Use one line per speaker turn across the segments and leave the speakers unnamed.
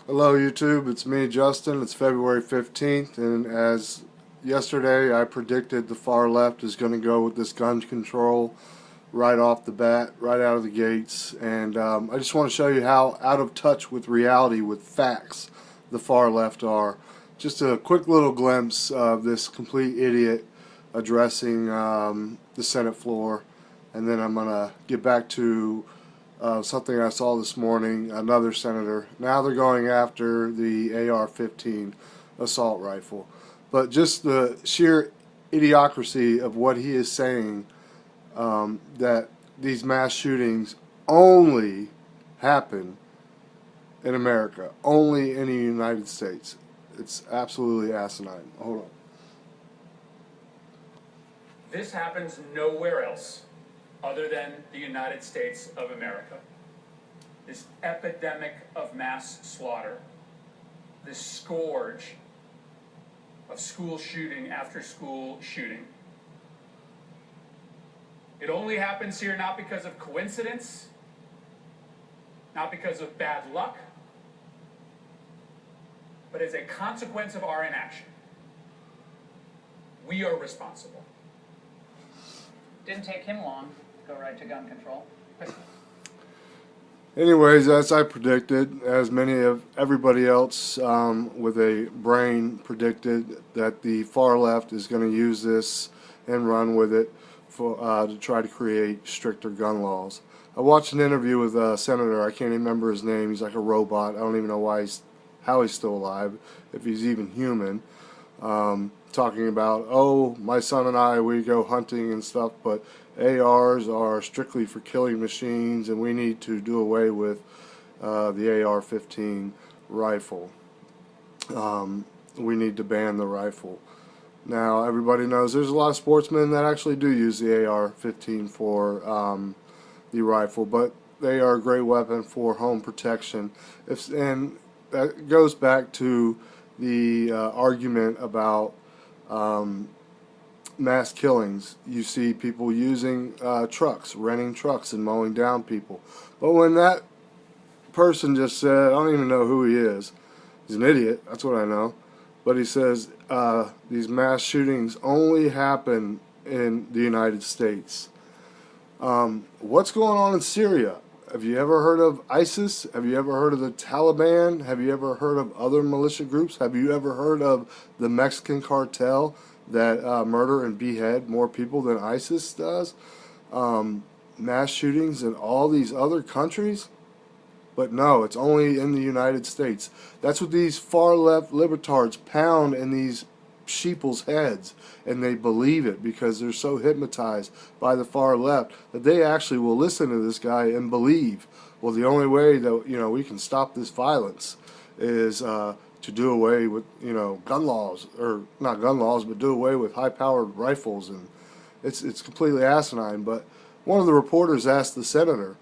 Hello YouTube, it's me Justin. It's February 15th, and as yesterday I predicted, the far left is going to go with this gun control right off the bat, right out of the gates, and I just want to show you how out of touch with reality, with facts, the far left are. Just a quick little glimpse of this complete idiot addressing the Senate floor, and then I'm going to get back to something I saw this morning. Another senator. Now they're going after the AR-15 assault rifle. But just the sheer idiocracy of what he is saying, that these mass shootings only happen in America, only in the United States. It's absolutely asinine. Hold on.
This happens nowhere else other than the United States of America. This epidemic of mass slaughter, this scourge of school shooting after school shooting. It only happens here not because of coincidence, not because of bad luck, but as a consequence of our inaction. We are responsible.
Didn't take him long to go right to gun control.
Anyways, as I predicted, as many of everybody else with a brain predicted, that the far left is going to use this and run with it for, to try to create stricter gun laws. I watched an interview with a senator. I can't even remember his name. He's like a robot. I don't even know how he's still alive, if he's even human. Talking about, oh, my son and I, we go hunting and stuff, but ARs are strictly for killing machines, and we need to do away with the AR-15 rifle. We need to ban the rifle. Now, everybody knows there's a lot of sportsmen that actually do use the AR-15 for the rifle, but they are a great weapon for home protection. And that goes back to the argument about mass killings. You see people using trucks, renting trucks and mowing down people. But when that person just said, I don't even know who he is, he's an idiot, that's what I know, but he says these mass shootings only happen in the United States. What's going on in Syria? Have you ever heard of ISIS? Have you ever heard of the Taliban? Have you ever heard of other militia groups? Have you ever heard of the Mexican cartel that murder and behead more people than ISIS does? Mass shootings in all these other countries? But no, it's only in the United States. That's what these far left libertards pound in these sheeple's heads, and they believe it because they're so hypnotized by the far left that they actually will listen to this guy and believe, well, the only way that we can stop this violence is to do away with gun laws, or not gun laws, but do away with high-powered rifles. And it's completely asinine. But one of the reporters asked the senator,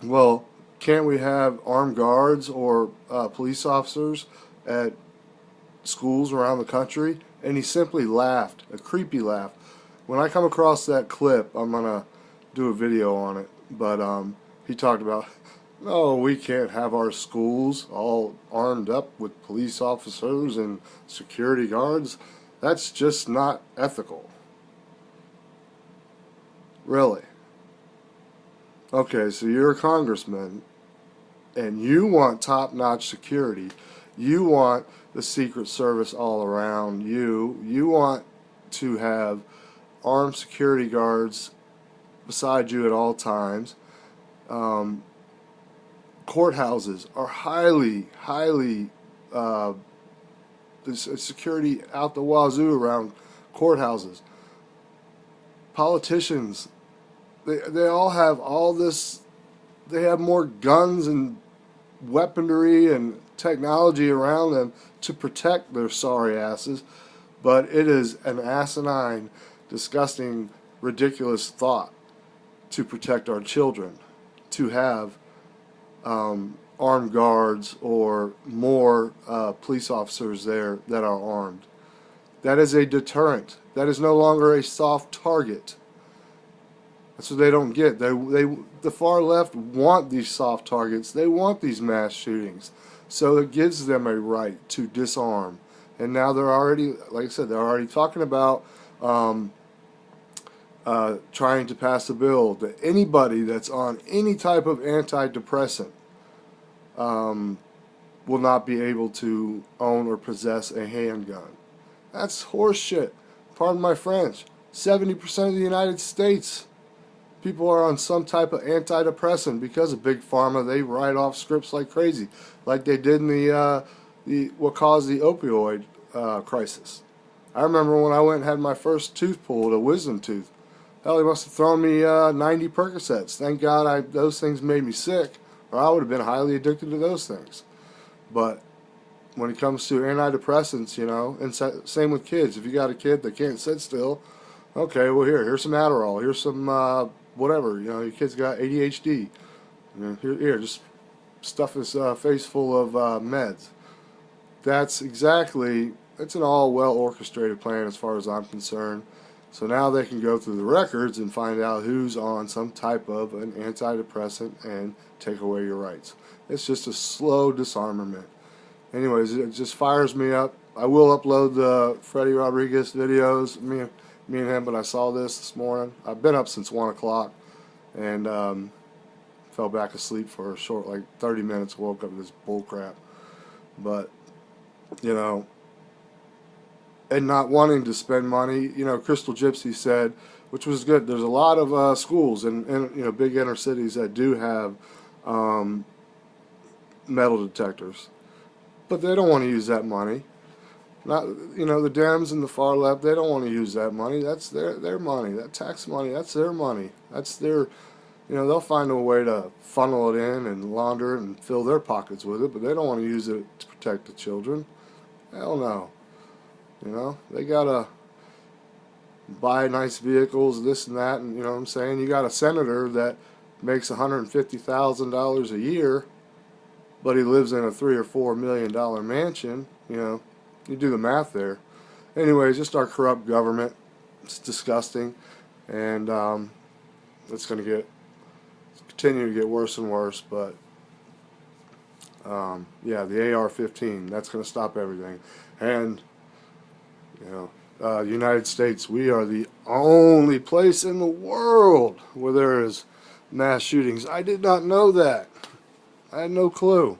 well, can't we have armed guards or police officers at schools around the country? And he simply laughed, a creepy laugh. When I come across that clip, I'm gonna do a video on it, but he talked about, no, we can't have our schools all armed up with police officers and security guards. That's just not ethical. Really? Okay, so you're a congressman and you want top-notch security. You want the Secret Service all around you. You want to have armed security guards beside you at all times. Courthouses are highly security out the wazoo around courthouses. Politicians, they all have all this. They have more guns and weaponry and technology around them to protect their sorry asses, but it is an asinine, disgusting, ridiculous thought to protect our children, to have armed guards or more police officers there that are armed. That is a deterrent. That is no longer a soft target. That's what they don't get. The far left want these soft targets. They want these mass shootings. So it gives them a right to disarm. And now they're already, like I said, they're already talking about trying to pass a bill that anybody that's on any type of antidepressant will not be able to own or possess a handgun. That's horse shit. Pardon my French. 70% of the United States people are on some type of antidepressant because of Big Pharma. They write off scripts like crazy, like they did in the what caused the opioid crisis. I remember when I went and had my first tooth pulled, a wisdom tooth. Hell, he must have thrown me 90 Percocets. Thank God those things made me sick, or I would have been highly addicted to those things. But when it comes to antidepressants, you know, and same with kids. If you got a kid that can't sit still, okay, well here's some Adderall, here's some whatever. You know, your kid's got ADHD. You know, here, just stuff his face full of meds. That's it's an all well orchestrated plan as far as I'm concerned. So now they can go through the records and find out who's on some type of an antidepressant and take away your rights. It's just a slow disarmament. Anyways, it just fires me up. I will upload the Freddie Rodriguez videos, me and him, but I saw this morning. I've been up since 1 o'clock and fell back asleep for a short, like 30 minutes, woke up to this bull crap. But, you know, and not wanting to spend money, you know, Crystal Gypsy said, which was good, there's a lot of schools in you know, big inner cities that do have metal detectors. But they don't want to use that money. Not, you know, the Dems and the far left, they don't want to use that money. That's their money. That tax money, that's their money. That's their, you know, they'll find a way to funnel it in and launder it and fill their pockets with it, but they don't want to use it to protect the children. Hell no. You know, they gotta buy nice vehicles, this and that, and you know what I'm saying? You got a senator that makes $150,000 a year, but he lives in a $3 or $4 million mansion. You know, you do the math there. Anyways, just our corrupt government. It's disgusting, and it's going to continue to get worse and worse. But yeah, the AR-15, that's going to stop everything. And you know, United States, we are the only place in the world where there is mass shootings. I did not know that. I had no clue.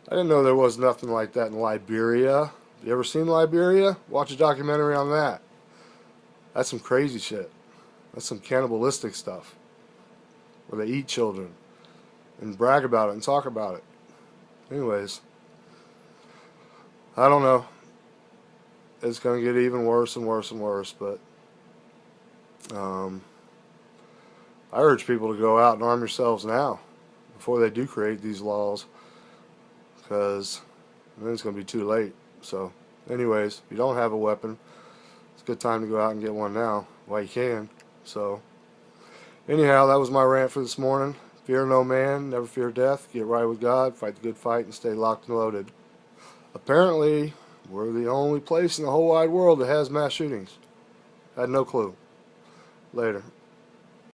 I didn't know there was nothing like that in Liberia. You ever seen Liberia? Watch a documentary on that. That's some crazy shit. That's some cannibalistic stuff, where they eat children and brag about it and talk about it. Anyways, I don't know. It's going to get even worse and worse and worse, but I urge people to go out and arm yourselves now before they do create these laws, because then it's going to be too late. So anyways, if you don't have a weapon, it's a good time to go out and get one now while you can. So anyhow, that was my rant for this morning. Fear no man, never fear death, get right with God, fight the good fight, and stay locked and loaded. Apparently, we're the only place in the whole wide world that has mass shootings. I had no clue. Later.